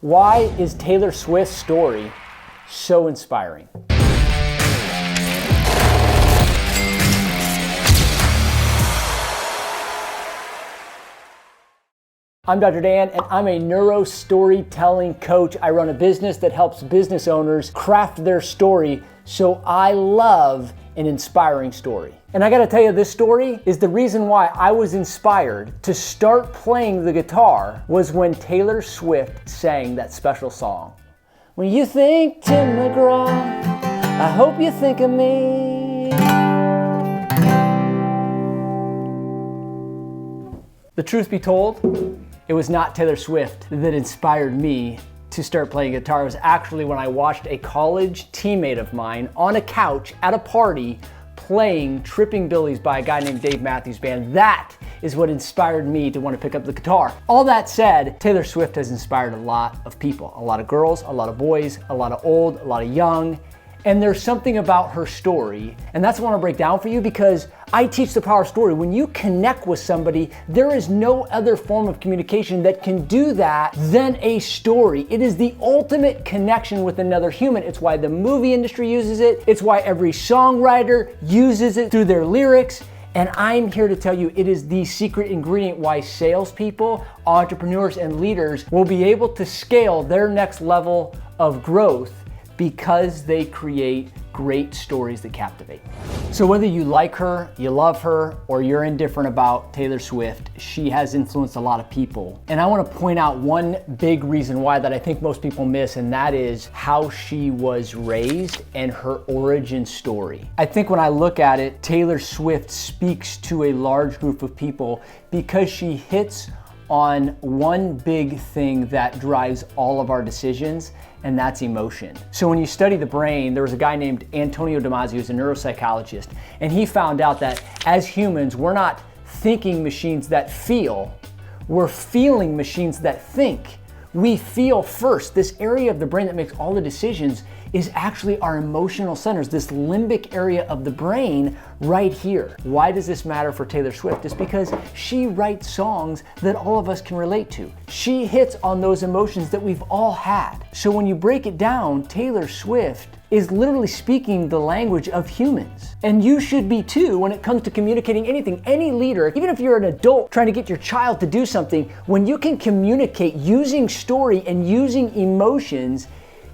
Why is Taylor Swift's story so inspiring? I'm Dr. Dan, and I'm a neuro storytelling coach. I run a business that helps business owners craft their story, so I love an inspiring story. And I gotta tell you, this story is the reason why I was inspired to start playing the guitar was when Taylor Swift sang that special song. When you think Tim McGraw, I hope you think of me. The truth be told, it was not Taylor Swift that inspired me to start playing guitar. It was actually when I watched a college teammate of mine on a couch at a party playing Tripping Billies by a guy named Dave Matthews Band. That is what inspired me to want to pick up the guitar. All that said, Taylor Swift has inspired a lot of people, a lot of girls, a lot of boys, a lot of old, a lot of young. And there's something about her story, and that's what I want to break down for you because I teach the power of story. When you connect with somebody, there is no other form of communication that can do that than a story. It is the ultimate connection with another human. It's why the movie industry uses it. It's why every songwriter uses it through their lyrics. And I'm here to tell you it is the secret ingredient why salespeople, entrepreneurs, and leaders will be able to scale their next level of growth because they create great stories that captivate. So whether you like her, you love her, or you're indifferent about Taylor Swift, she has influenced a lot of people. And I want to point out one big reason why that I think most people miss, and that is how she was raised and her origin story. I think when I look at it, Taylor Swift speaks to a large group of people because she hits on one big thing that drives all of our decisions, and that's emotion. So when you study the brain, there was a guy named Antonio Damasio, who's a neuropsychologist, and he found out that as humans, we're not thinking machines that feel, we're feeling machines that think. We feel first. This area of the brain that makes all the decisions is actually our emotional centers, this limbic area of the brain right here. Why does this matter for Taylor Swift? It's because she writes songs that all of us can relate to. She hits on those emotions that we've all had. So when you break it down, Taylor Swift is literally speaking the language of humans. And you should be too when it comes to communicating anything. Any leader, even if you're an adult trying to get your child to do something, when you can communicate using story and using emotions,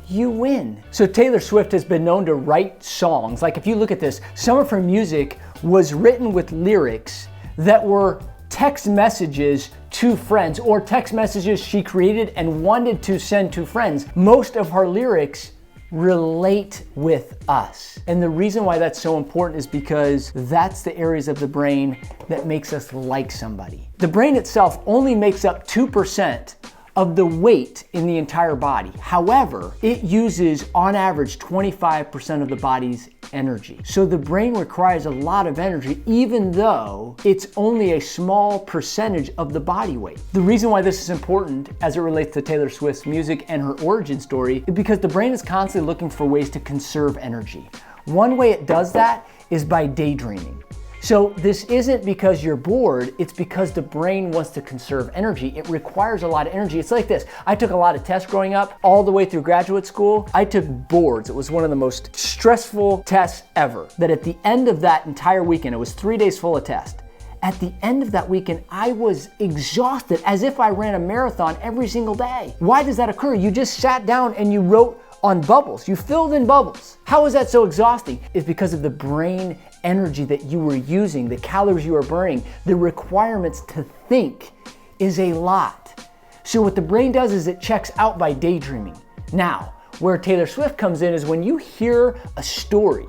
you win. So Taylor Swift has been known to write songs. Like if you look at this, some of her music was written with lyrics that were text messages to friends or text messages she created and wanted to send to friends. Most of her lyrics relate with us. And the reason why that's so important is because that's the areas of the brain that makes us like somebody. The brain itself only makes up 2% of the weight in the entire body. However, it uses on average 25% of the body's energy. So the brain requires a lot of energy even though it's only a small percentage of the body weight. The reason why this is important as it relates to Taylor Swift's music and her origin story is because the brain is constantly looking for ways to conserve energy. One way it does that is by daydreaming. So this isn't because you're bored, it's because the brain wants to conserve energy. It requires a lot of energy. It's like this. I took a lot of tests growing up, all the way through graduate school. I took boards. It was one of the most stressful tests ever. That at the end of that entire weekend, it was 3 days full of tests. At the end of that weekend, I was exhausted as if I ran a marathon every single day. Why does that occur? You just sat down and you wrote on bubbles. You filled in bubbles. How is that so exhausting? It's because of the brain energy that you were using, the calories you were burning, the requirements to think is a lot. So what the brain does is it checks out by daydreaming. Now, where Taylor Swift comes in is when you hear a story,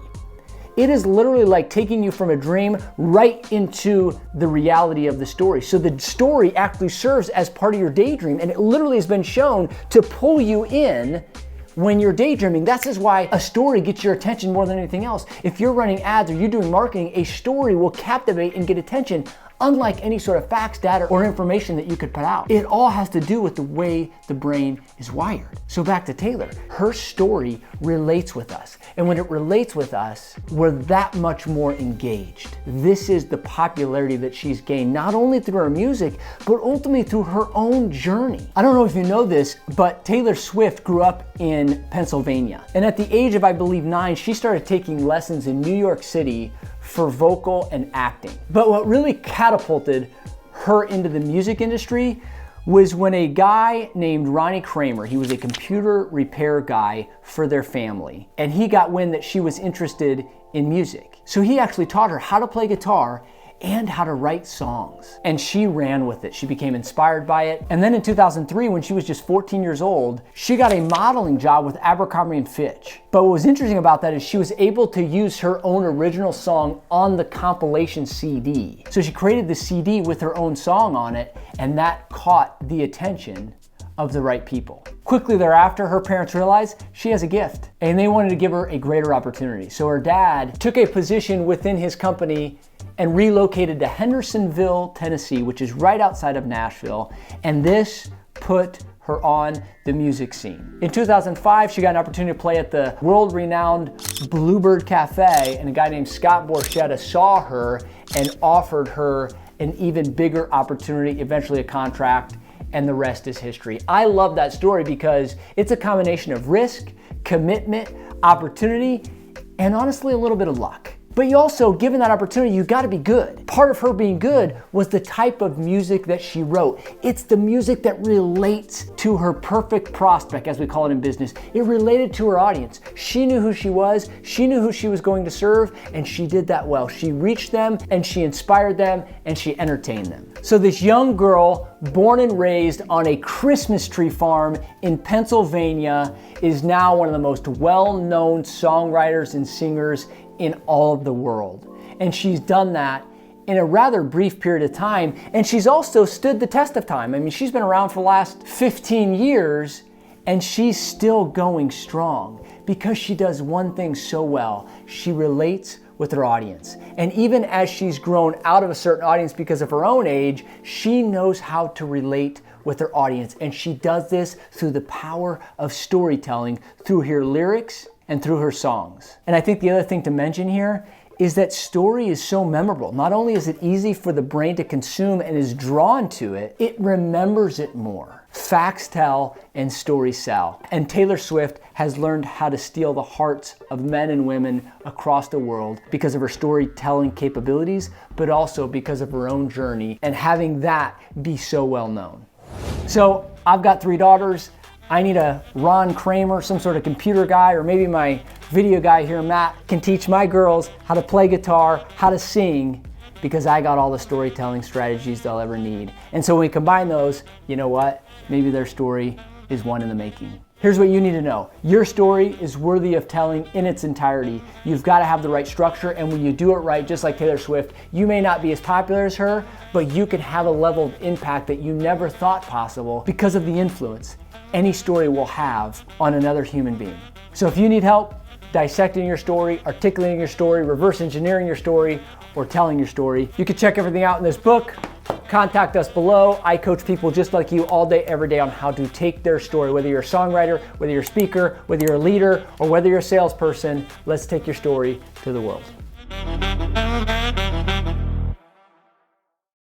it is literally like taking you from a dream right into the reality of the story. So the story actually serves as part of your daydream, and it literally has been shown to pull you in when you're daydreaming. That's just why a story gets your attention more than anything else. If you're running ads or you're doing marketing, a story will captivate and get attention unlike any sort of facts, data, or information that you could put out. It all has to do with the way the brain is wired. So back to Taylor, her story relates with us. And when it relates with us, we're that much more engaged. This is the popularity that she's gained, not only through her music, but ultimately through her own journey. I don't know if you know this, but Taylor Swift grew up in Pennsylvania. And at the age of, I believe, 9, she started taking lessons in New York City for vocal and acting. But what really catapulted her into the music industry was when a guy named Ronnie Kramer, he was a computer repair guy for their family, and he got wind that she was interested in music. So he actually taught her how to play guitar and how to write songs. And she ran with it. She became inspired by it. And then in 2003, when she was just 14 years old, she got a modeling job with Abercrombie & Fitch. But what was interesting about that is she was able to use her own original song on the compilation CD. So she created the CD with her own song on it, and that caught the attention of the right people. Quickly thereafter, her parents realized she has a gift, and they wanted to give her a greater opportunity. So her dad took a position within his company and relocated to Hendersonville, Tennessee, which is right outside of Nashville, and this put her on the music scene. In 2005, she got an opportunity to play at the world-renowned Bluebird Cafe, and a guy named Scott Borchetta saw her and offered her an even bigger opportunity, eventually a contract, and the rest is history. I love that story because it's a combination of risk, commitment, opportunity, and honestly a little bit of luck. But you also, given that opportunity, you gotta be good. Part of her being good was the type of music that she wrote. It's the music that relates to her perfect prospect, as we call it in business. It related to her audience. She knew who she was, she knew who she was going to serve, and she did that well. She reached them, and she inspired them, and she entertained them. So this young girl, born and raised on a Christmas tree farm in Pennsylvania, is now one of the most well-known songwriters and singers in all of the world. And she's done that in a rather brief period of time, and she's also stood the test of time. I mean, she's been around for the last 15 years, and she's still going strong because she does one thing so well. She relates with her audience. And even as she's grown out of a certain audience because of her own age, she knows how to relate with her audience. And she does this through the power of storytelling, through her lyrics and through her songs. And I think the other thing to mention here is that story is so memorable. Not only is it easy for the brain to consume and is drawn to it, it remembers it more. Facts tell and stories sell. And Taylor Swift has learned how to steal the hearts of men and women across the world because of her storytelling capabilities, but also because of her own journey and having that be so well known. So I've got 3 daughters. I need a Ron Kramer, some sort of computer guy, or maybe my video guy here, Matt, can teach my girls how to play guitar, how to sing, because I got all the storytelling strategies they'll ever need. And so when we combine those, you know what? Maybe their story is one in the making. Here's what you need to know. Your story is worthy of telling in its entirety. You've got to have the right structure, and when you do it right, just like Taylor Swift, you may not be as popular as her, but you can have a level of impact that you never thought possible because of the influence any story will have on another human being. So if you need help dissecting your story, articulating your story, reverse engineering your story, or telling your story, you can check everything out in this book. Contact us below. I coach people just like you all day, every day on how to take their story, whether you're a songwriter, whether you're a speaker, whether you're a leader, or whether you're a salesperson. Let's take your story to the world.